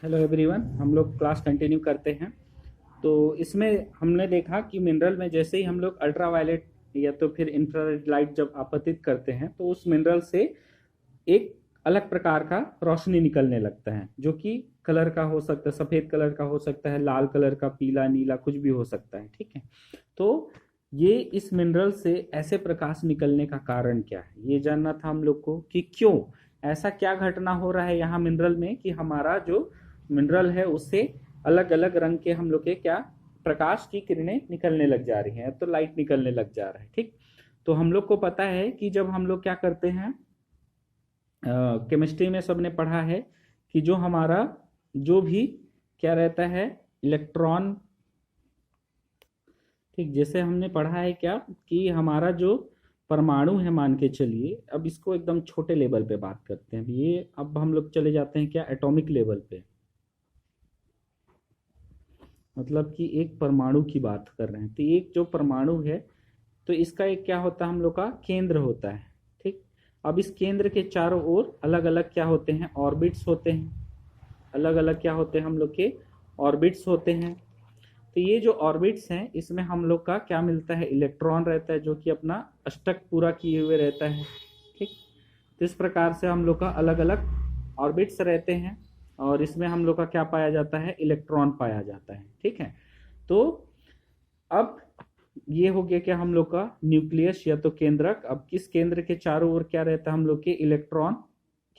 Hello everyone, हम लोग class continue करते हैं। तो इसमें हमने देखा कि मिनरल में जैसे ही हम लोग अल्ट्रावायलेट या तो फिर इंफ्रारेड लाइट जब आपतित करते हैं तो उस मिनरल से एक अलग प्रकार का रोशनी निकलने लगता है, जो कि कलर का हो सकता है, सफ़ेद कलर का हो सकता है, लाल कलर का, पीला, नीला, कुछ भी हो सकता है। ठीक है। तो ये इस मिनरल से ऐसे प्रकाश निकलने का कारण क्या है, ये जानना था हम लोग को कि क्यों ऐसा क्या घटना हो रहा है यहाँ मिनरल में कि हमारा जो मिनरल है उससे अलग अलग रंग के हम लोग के क्या प्रकाश की किरणें निकलने लग जा रही हैं, तो लाइट निकलने लग जा रहा है। ठीक। तो हम लोग को पता है कि जब हम लोग क्या करते हैं, केमिस्ट्री में सबने पढ़ा है कि जो हमारा जो भी क्या रहता है इलेक्ट्रॉन, ठीक, जैसे हमने पढ़ा है क्या कि हमारा जो परमाणु है, मान के चलिए, अब इसको एकदम छोटे लेवल पे बात करते हैं। ये अब हम लोग चले जाते हैं क्या एटॉमिक लेवल पे, मतलब कि एक परमाणु की बात कर रहे हैं। तो एक जो परमाणु है तो इसका एक क्या होता है, हम लोग का केंद्र होता है। ठीक। अब इस केंद्र के चारों ओर अलग अलग क्या होते हैं, ऑर्बिट्स होते हैं। अलग अलग क्या होते हैं हम लोग के ऑर्बिट्स होते हैं। तो ये जो ऑर्बिट्स हैं इसमें हम लोग का क्या मिलता है, इलेक्ट्रॉन रहता है, जो कि अपना अष्टक पूरा किए हुए रहता है। ठीक। तो इस प्रकार से हम लोग का अलग अलग ऑर्बिट्स रहते हैं और इसमें हम लोग का क्या पाया जाता है, इलेक्ट्रॉन पाया जाता है। ठीक है। तो अब ये हो गया क्या हम लोग का न्यूक्लियस या तो केंद्रक। अब किस केंद्र के चारों ओर क्या रहता है, हम लोग के इलेक्ट्रॉन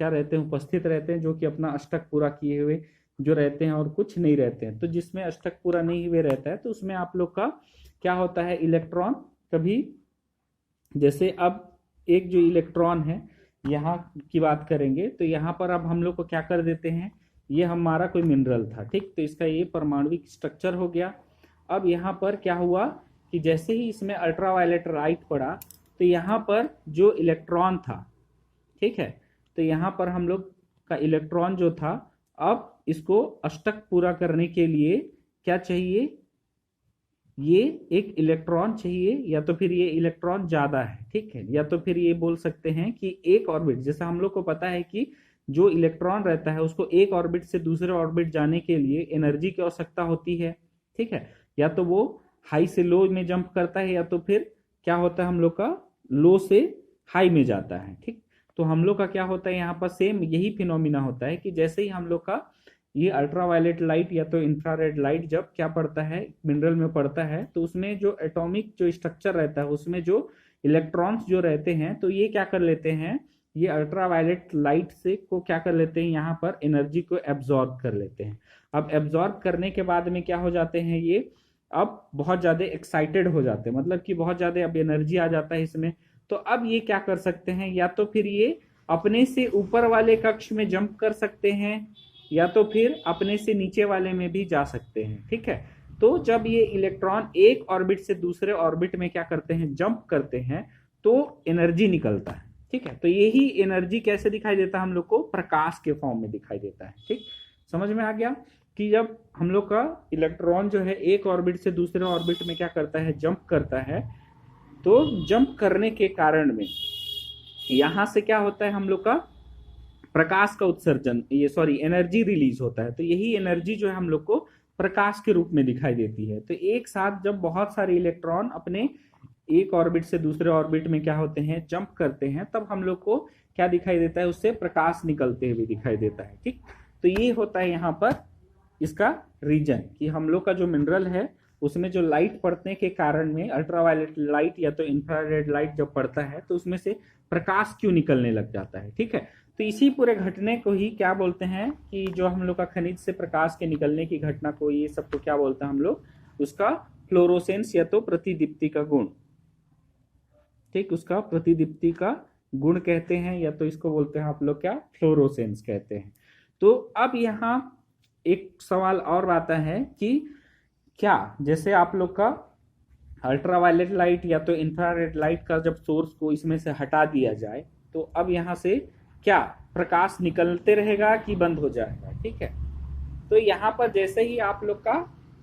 क्या रहते हैं, उपस्थित रहते हैं, जो कि अपना अष्टक पूरा किए हुए जो रहते हैं और कुछ नहीं रहते हैं। तो जिसमें अष्टक पूरा नहीं हुए रहता है तो उसमें आप लोग का क्या होता है, इलेक्ट्रॉन कभी, जैसे अब एक जो इलेक्ट्रॉन है यहाँ की बात करेंगे तो यहाँ पर अब हम लोग को क्या कर देते हैं, ये हमारा कोई मिनरल था। ठीक। तो इसका ये परमाणुविक स्ट्रक्चर हो गया। अब यहाँ पर क्या हुआ कि जैसे ही इसमें अल्ट्रावायलेट लाइट पड़ा तो यहाँ पर जो इलेक्ट्रॉन था, ठीक है, तो यहाँ पर हम लोग का इलेक्ट्रॉन जो था, अब इसको अष्टक पूरा करने के लिए क्या चाहिए, ये एक इलेक्ट्रॉन चाहिए, या तो फिर ये इलेक्ट्रॉन ज्यादा है। ठीक है। या तो फिर ये बोल सकते हैं कि एक ऑर्बिट, जैसे हम लोग को पता है कि जो इलेक्ट्रॉन रहता है उसको एक ऑर्बिट से दूसरे ऑर्बिट जाने के लिए एनर्जी की आवश्यकता होती है। ठीक है। या तो वो हाई से लो में जंप करता है, या तो फिर क्या होता है हम लोग का लो से हाई में जाता है। ठीक। तो हम लोग का क्या होता है, यहाँ पर सेम यही फिनोमिना होता है कि जैसे ही हम लोग का ये अल्ट्रावायलेट लाइट या तो इंफ्रारेड लाइट जब क्या पड़ता है, मिनरल में पड़ता है, तो उसमें जो एटॉमिक जो स्ट्रक्चर रहता है उसमें जो इलेक्ट्रॉन्स जो रहते हैं तो ये क्या कर लेते हैं, ये अल्ट्रावायलेट लाइट से को क्या कर लेते हैं, यहाँ पर एनर्जी को एब्जॉर्ब कर लेते हैं। अब एब्जॉर्ब करने के बाद में क्या हो जाते हैं, ये अब बहुत ज्यादा एक्साइटेड हो जाते हैं, मतलब कि बहुत ज्यादा अब एनर्जी आ जाता है इसमें। तो अब ये क्या कर सकते हैं, या तो फिर ये अपने से ऊपर वाले कक्ष में जंप कर सकते हैं, या तो फिर अपने से नीचे वाले में भी जा सकते हैं। ठीक है। तो जब ये इलेक्ट्रॉन एक ऑर्बिट से दूसरे ऑर्बिट में क्या करते हैं, जंप करते हैं, तो एनर्जी निकलता है। ठीक है। तो यही एनर्जी कैसे दिखाई देता है, हम लोग को प्रकाश के फॉर्म में दिखाई देता है। ठीक। समझ में आ गया कि जब हम लोग का इलेक्ट्रॉन जो है एक ऑर्बिट से दूसरे ऑर्बिट में क्या करता है, जंप करता है, तो जंप करने के कारण में यहां से क्या होता है, हम लोग का प्रकाश का उत्सर्जन, ये सॉरी एनर्जी रिलीज होता है। तो यही एनर्जी जो है हम लोग को प्रकाश के रूप में दिखाई देती है। तो एक साथ जब बहुत सारे इलेक्ट्रॉन अपने एक ऑर्बिट से दूसरे ऑर्बिट में क्या होते हैं, जंप करते हैं, तब हम लोग को क्या दिखाई देता है, उससे प्रकाश निकलते हुए दिखाई देता है। ठीक। तो ये होता है यहाँ पर इसका रीजन कि हम लोग का जो मिनरल है उसमें जो लाइट पड़ने के कारण में, अल्ट्रावायलेट लाइट या तो इंफ्रारेड लाइट जब पड़ता है तो उसमें से प्रकाश क्यों निकलने लग जाता है। ठीक है। तो इसी पूरे घटने को ही क्या बोलते हैं कि जो हम लोग का खनिज से प्रकाश के निकलने की घटना को, ये सबको क्या बोलते हैं हम लोग, उसका फ्लोरोसेंस या तो प्रतिदीप्ति का गुण। ठीक। उसका प्रतिदीप्ति का गुण कहते हैं, या तो इसको बोलते हैं आप लोग क्या, फ्लोरोसेंस कहते हैं। तो अब यहाँ एक सवाल और आता है कि क्या जैसे आप लोग का अल्ट्रावायलेट लाइट या तो इंफ्रारेड लाइट का जब सोर्स को इसमें से हटा दिया जाए तो अब यहाँ से क्या प्रकाश निकलते रहेगा कि बंद हो जाएगा। ठीक है। तो यहाँ पर जैसे ही आप लोग का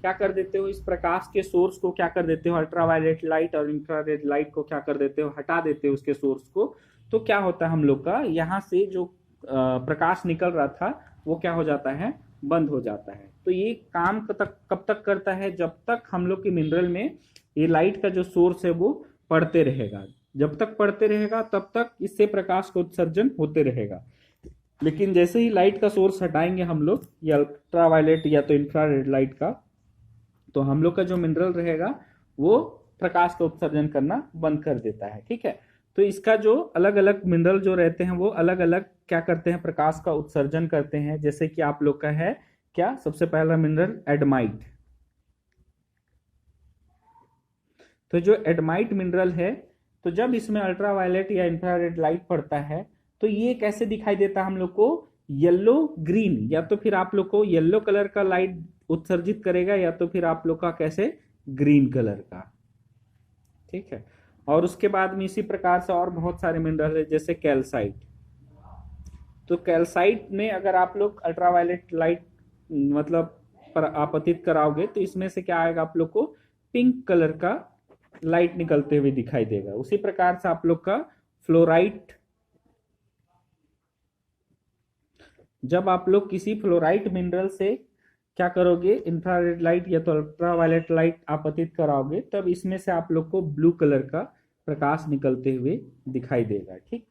क्या कर देते हो, इस प्रकाश के सोर्स को क्या कर देते हो, अल्ट्रावायलेट लाइट और इंफ्रारेड लाइट को क्या कर देते हो, हटा देते हो उसके सोर्स को, तो क्या होता है हम लोग का यहाँ से जो प्रकाश निकल रहा था वो क्या हो जाता है, बंद हो जाता है। तो ये काम कब तक करता है, जब तक हम लोग के मिनरल में ये लाइट का जो सोर्स है वो पड़ते रहेगा। जब तक पड़ते रहेगा तब तक इससे प्रकाश का उत्सर्जन होते रहेगा। लेकिन जैसे ही लाइट का सोर्स हटाएंगे हम लोग, या अल्ट्रावायलेट या तो इंफ्रारेड लाइट का, तो हम लोग का जो मिनरल रहेगा वो प्रकाश का उत्सर्जन करना बंद कर देता है। ठीक है, तो इसका जो अलग अलग मिनरल जो रहते हैं वो अलग अलग क्या करते हैं, प्रकाश का उत्सर्जन करते हैं। जैसे कि आप लोग का है क्या, सबसे पहला मिनरल एडमाइट। तो जो एडमाइट मिनरल है, तो जब इसमें अल्ट्रावायलेट या इंफ्रारेड लाइट पड़ता है तो ये कैसे दिखाई देता है हम लोग को, येलो ग्रीन, या तो फिर आप लोग को येलो कलर का लाइट उत्सर्जित करेगा, या तो फिर आप लोग का कैसे, ग्रीन कलर का। ठीक है, और उसके बाद में इसी प्रकार से और बहुत सारे मिनरल है, जैसे कैल्साइट। तो कैल्साइट में अगर आप लोग अल्ट्रावायलेट लाइट मतलब पर आपतित कराओगे तो इसमें से क्या आएगा, आप लोग को पिंक कलर का लाइट निकलते हुए दिखाई देगा। उसी प्रकार से आप लोग का फ्लोराइट, जब आप लोग किसी फ्लोराइट मिनरल से क्या करोगे, इंफ्रारेड लाइट या तो अल्ट्रावायलेट लाइट आपतित कराओगे, तब इसमें से आप लोग को ब्लू कलर का प्रकाश निकलते हुए दिखाई देगा। ठीक,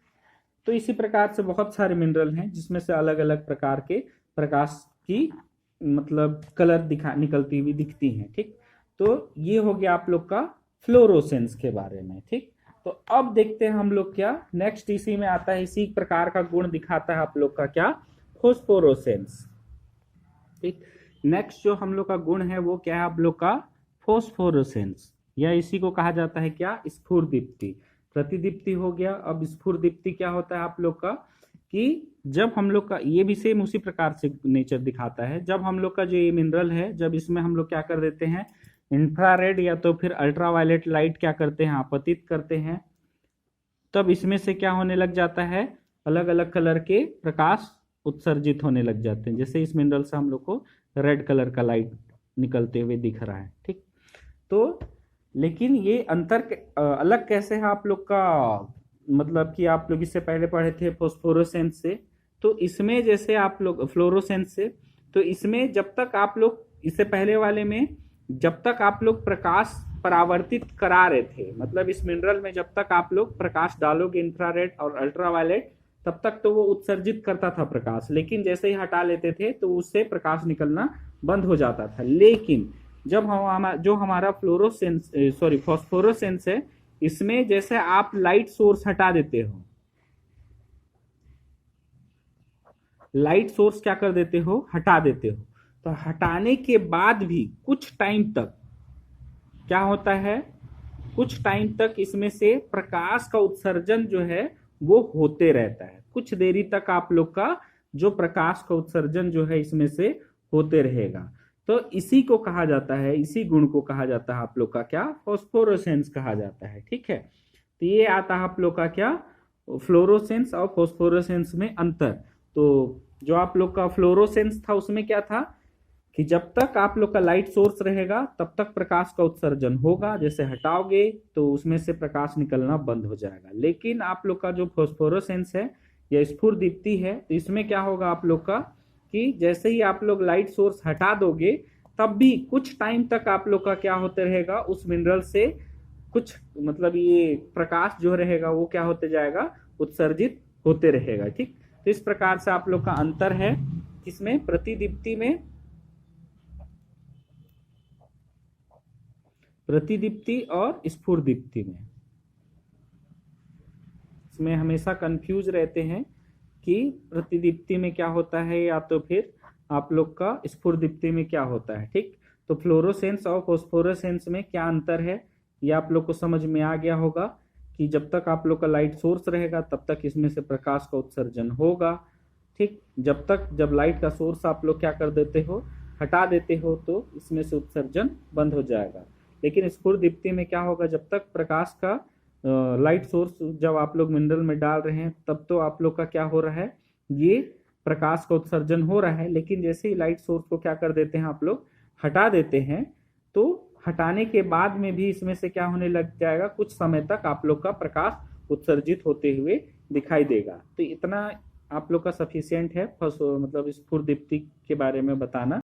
तो इसी प्रकार से बहुत सारे मिनरल हैं जिसमें से अलग अलग प्रकार के प्रकाश की मतलब कलर निकलती हुई दिखती हैं। ठीक, तो ये हो गया आप लोग का फ्लोरोसेंस के बारे में। ठीक, तो अब देखते हैं हम लोग क्या नेक्स्ट, इसी में आता है, इसी प्रकार का गुण दिखाता है आप लोग का क्या, फोस्फोरोसेंस। ठीक, नेक्स्ट जो हम लोग का गुण है वो क्या है आप लोग का, फोस्फोरोसेंस, या इसी को कहा जाता है क्या, स्फुरदीप्ति। प्रतिदीप्ति हो गया, अब स्फुरदीप्ति क्या होता है आप लोग का, कि जब हम लोग का ये भी सेम उसी प्रकार से नेचर दिखाता है। जब हम लोग का जो ये मिनरल है, जब इसमें हम लोग क्या कर देते हैं, इंफ्रारेड या तो फिर अल्ट्रावायलेट लाइट क्या करते हैं, आपतित करते हैं, तब इसमें से क्या होने लग जाता है, अलग अलग कलर के प्रकाश उत्सर्जित होने लग जाते हैं। जैसे इस मिनरल से हम लोग को रेड कलर का लाइट निकलते हुए दिख रहा है। ठीक, तो लेकिन ये अंतर अलग कैसे है आप लोग का, मतलब कि आप लोग इससे पहले पढ़े थे फोस्फोरोसेंस से, तो इसमें जैसे आप लोग फ्लोरोसेंस से, तो इसमें जब तक आप लोग इससे पहले वाले में जब तक आप लोग प्रकाश परावर्तित करा रहे थे, मतलब इस मिनरल में जब तक आप लोग प्रकाश डालोगे इंफ्रारेड और अल्ट्रावायलेट, तब तक तो वो उत्सर्जित करता था प्रकाश, लेकिन जैसे ही हटा लेते थे तो उससे प्रकाश निकलना बंद हो जाता था। लेकिन जब जो हमारा फॉस्फोरोसेंस है, इसमें जैसे आप लाइट सोर्स हटा देते हो, लाइट सोर्स क्या कर देते हो, हटा देते हो, तो हटाने के बाद भी कुछ टाइम तक क्या होता है, कुछ टाइम तक इसमें से प्रकाश का उत्सर्जन जो है वो होते रहता है। कुछ देरी तक आप लोग का जो प्रकाश का उत्सर्जन जो है इसमें से होते रहेगा। तो इसी को कहा जाता है, इसी गुण को कहा जाता है आप लोग का क्या, फॉस्फोरोसेंस कहा जाता है। ठीक है, तो ये आता है आप लोग का क्या, फ्लोरोसेंस और फॉस्फोरोसेंस में अंतर। तो जो आप लोग का फ्लोरोसेंस था उसमें क्या था कि जब तक आप लोग का लाइट सोर्स रहेगा तब तक प्रकाश का उत्सर्जन होगा, जैसे हटाओगे तो उसमें से प्रकाश निकलना बंद हो जाएगा। लेकिन आप लोग का जो फॉस्फोरोसेंस है या स्फुरदीप्ति है, तो इसमें क्या होगा आप लोग का कि जैसे ही आप लोग लाइट सोर्स हटा दोगे तब भी कुछ टाइम तक आप लोग का क्या होते रहेगा, उस मिनरल से कुछ मतलब ये प्रकाश जो रहेगा वो क्या होते जाएगा, उत्सर्जित होते रहेगा। ठीक, तो इस प्रकार से आप लोग का अंतर है किसमें, प्रतिदीप्ति में, प्रतिदीप्ति और स्फुरदीप्ति में। इसमें हमेशा कंफ्यूज रहते हैं कि प्रतिदीप्ति में क्या होता है या तो फिर आप लोग का स्फुरदीप्ति में क्या होता है। ठीक, तो फ्लोरोसेंस और फॉस्फोरोसेंस में क्या अंतर है ये आप लोग को समझ में आ गया होगा कि जब तक आप लोग का लाइट सोर्स रहेगा तब तक इसमें से प्रकाश का उत्सर्जन होगा। ठीक, जब लाइट का सोर्स आप लोग क्या कर देते हो, हटा देते हो, तो इसमें से उत्सर्जन बंद हो जाएगा। लेकिन स्फुरदीप्ति में क्या होगा, जब तक प्रकाश का लाइट सोर्स जब आप लोग मिनरल में डाल रहे हैं तब तो आप लोग का क्या हो रहा है, ये प्रकाश का उत्सर्जन हो रहा है। लेकिन जैसे ही लाइट सोर्स को क्या कर देते हैं आप लोग, हटा देते हैं, तो हटाने के बाद में भी इसमें से क्या होने लग जाएगा, कुछ समय तक आप लोग का प्रकाश उत्सर्जित होते हुए दिखाई देगा। तो इतना आप लोग का सफिशियंट है मतलब स्फूर्दीप्ति के बारे में बताना।